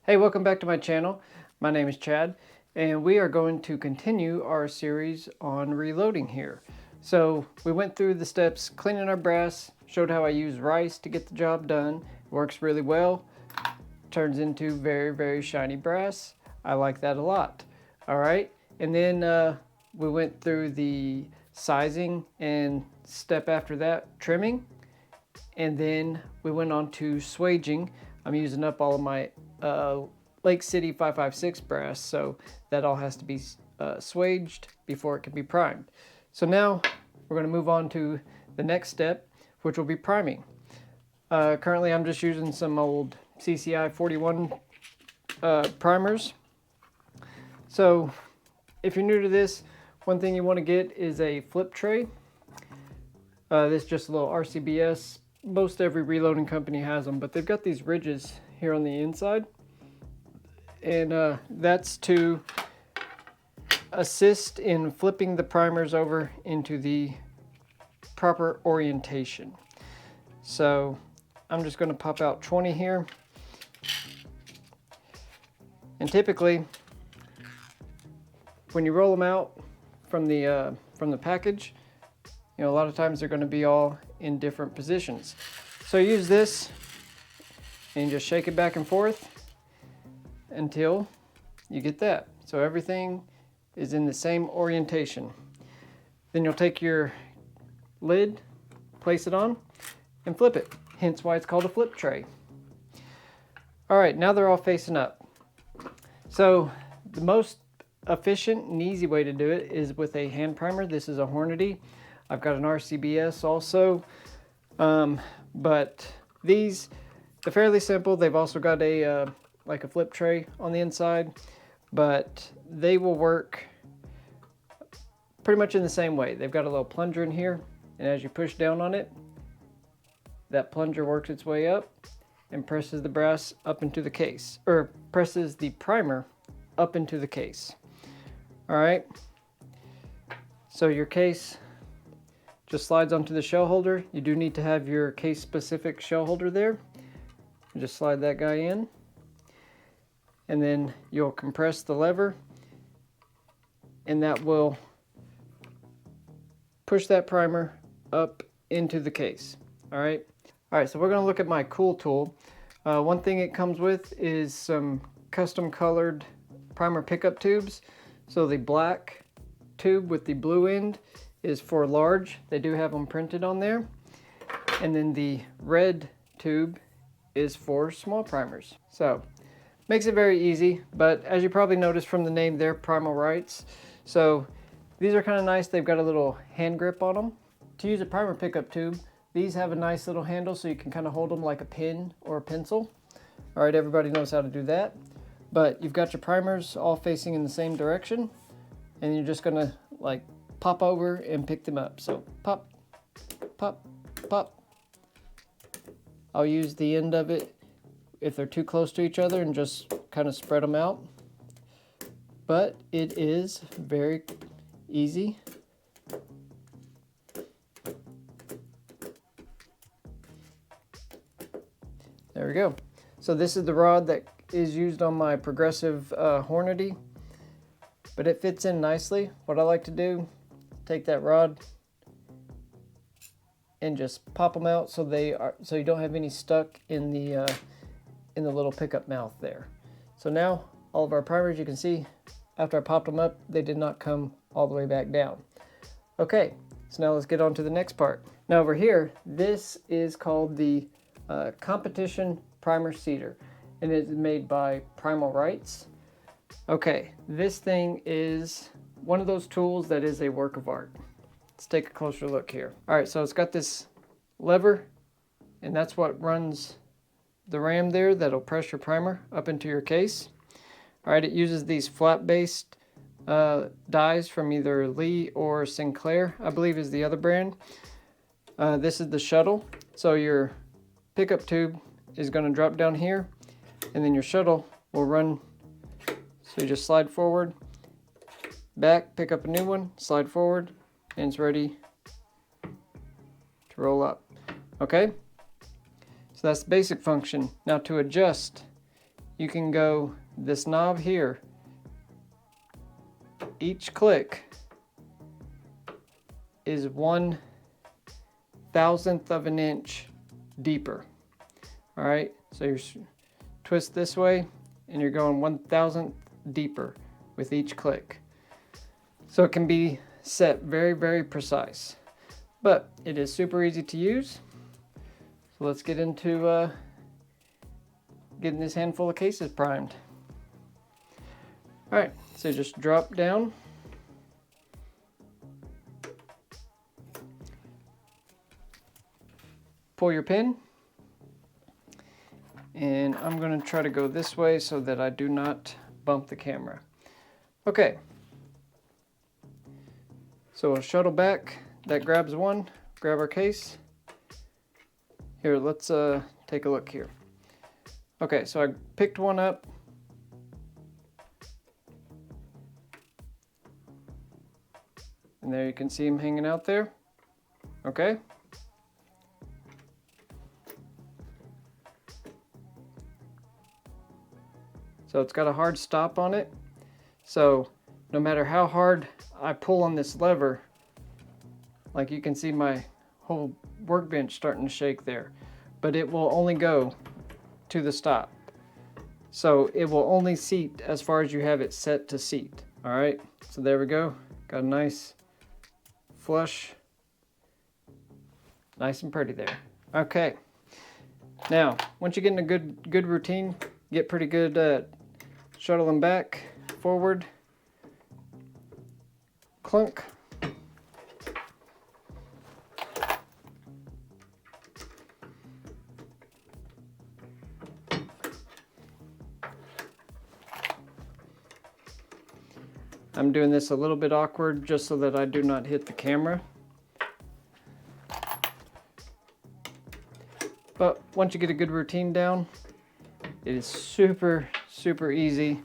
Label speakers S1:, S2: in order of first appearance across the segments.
S1: Hey, welcome back to my channel. My name is Chad, and we are going to continue our series on reloading here. So we went through the steps, cleaning our brass, showed how I use rice to get the job done. It works really well, turns into very, very shiny brass. I like that a lot. All right, and then we went through the sizing and step after that, trimming. And then we went on to swaging. I'm using up all of my Lake City 556 brass, so that all has to be swaged before it can be primed. So now we're going to move on to the next step, which will be priming. Currently I'm just using some old CCI 41 primers. So if you're new to this, one thing you want to get is a flip tray. This is just a little RCBS. Most every reloading company has them, but they've got these ridges here on the inside, and that's to assist in flipping the primers over into the proper orientation. So I'm just going to pop out 20 here, and typically when you roll them out from the package, you know, a lot of times they're going to be all in different positions. So use this and just shake it back and forth until you get that. So everything is in the same orientation. Then you'll take your lid, place it on, and flip it. Hence why it's called a flip tray. All right, now they're all facing up. So the most efficient and easy way to do it is with a hand primer. This is a Hornady. I've got an RCBS also, but these, they're fairly simple. They've also got a like a flip tray on the inside, but they will work pretty much in the same way. They've got a little plunger in here, and as you push down on it, that plunger works its way up and presses the brass up into the case, or presses the primer up into the case. All right, so your case just slides onto the shell holder. You do need to have your case specific shell holder there. Just slide that guy in, and then you'll compress the lever, and that will push that primer up into the case. All right, so we're going to look at my Cool tool. One thing it comes with is some custom colored primer pickup tubes. So the black tube with the blue end is for large. They do have them printed on there. And then the red tube is for small primers. So makes it very easy, but as you probably noticed from the name there, Primal Rights. So these are kind of nice. They've got a little hand grip on them. To use a primer pickup tube, these have a nice little handle so you can kind of hold them like a pen or a pencil. All right, everybody knows how to do that. But you've got your primers all facing in the same direction, and you're just gonna like pop over and pick them up. So pop, pop, pop. I'll use the end of it if they're too close to each other and just kind of spread them out. But it is very easy. There we go. So this is the rod that is used on my progressive Hornady, but it fits in nicely. What I like to do, take that rod and just pop them out so you don't have any stuck in the little pickup mouth there. So now all of our primers, you can see after I popped them up, they did not come all the way back down. Okay, so now let's get on to the next part. Now over here, this is called the Competition Primer Seeder, and it is made by Primal Rights. Okay, this thing is one of those tools that is a work of art. Let's take a closer look here. All right, so it's got this lever, and that's what runs the ram there that'll press your primer up into your case. All right, it uses these flat-based dies from either Lee or Sinclair, I believe is the other brand. This is the shuttle. So your pickup tube is going to drop down here, and then your shuttle will run. So you just slide forward, back, pick up a new one, slide forward, and it's ready to roll up. Okay, so that's the basic function. Now to adjust, you can go this knob here. Each click is 1/1000th of an inch deeper. All right, so you twist this way and you're going 1/1000th deeper with each click. So it can be set very, very precise, but it is super easy to use. So let's get into getting this handful of cases primed. All right, so just drop down. Pull your pin. And I'm going to try to go this way so that I do not bump the camera. Okay. So we'll shuttle back. That grabs one. Grab our case. Here, let's take a look here. Okay, so I picked one up. And there you can see him hanging out there. Okay. So it's got a hard stop on it. So no matter how hard I pull on this lever, like you can see my whole workbench starting to shake there, but it will only go to the stop. So it will only seat as far as you have it set to seat. All right, so there we go. Got a nice flush, nice and pretty there. Okay, now once you get in a good routine, get pretty good at shuttling back, forward, clunk. I'm doing this a little bit awkward just so that I do not hit the camera. But once you get a good routine down, it is super, super easy.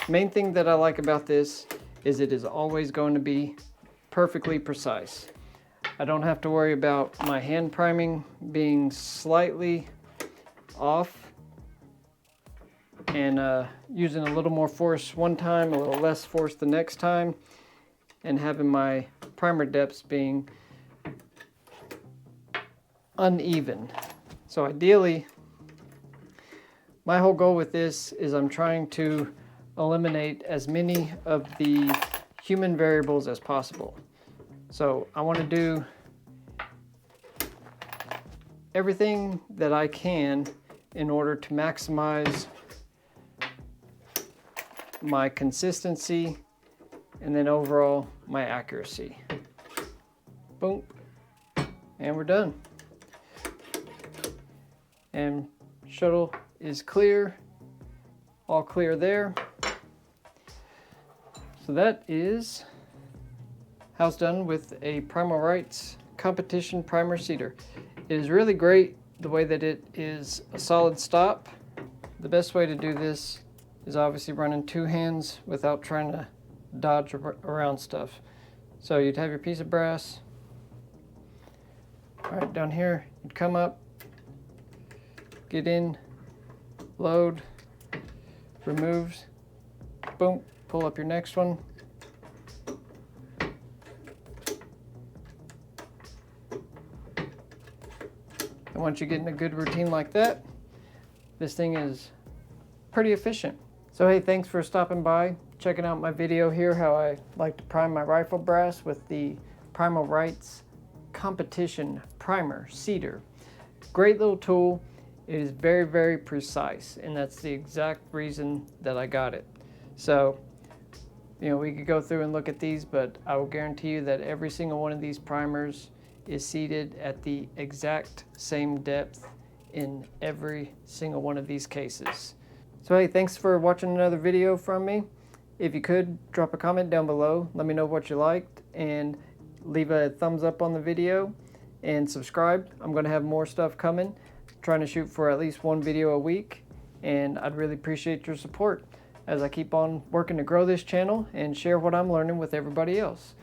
S1: Main thing that I like about this is it is always going to be perfectly precise. I don't have to worry about my hand priming being slightly off and using a little more force one time, a little less force the next time, and having my primer depths being uneven. So ideally, my whole goal with this is I'm trying to eliminate as many of the human variables as possible. So I want to do everything that I can in order to maximize my consistency and then overall my accuracy. Boom, and we're done. And shuttle is clear, all clear there. So that is how it's done with a Primal Rights competition primer seeder. It is really great the way that it is a solid stop. The best way to do this is obviously running two hands without trying to dodge around stuff. So you'd have your piece of brass. All right, down here, you'd come up, get in, load, removes, boom, pull up your next one. And once you get in a good routine like that, this thing is pretty efficient. So hey, thanks for stopping by, checking out my video here, how I like to prime my rifle brass with the Primal Rights competition primer seeder. Great little tool. It is very, very precise, and that's the exact reason that I got it. So, you know, we could go through and look at these, but I will guarantee you that every single one of these primers is seated at the exact same depth in every single one of these cases. So hey, thanks for watching another video from me. If you could, drop a comment down below. Let me know what you liked, and leave a thumbs up on the video, and subscribe. I'm going to have more stuff coming. Trying to shoot for at least one video a week, and I'd really appreciate your support as I keep on working to grow this channel and share what I'm learning with everybody else.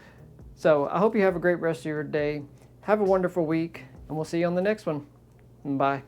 S1: So I hope you have a great rest of your day. Have a wonderful week, and we'll see you on the next one. Bye.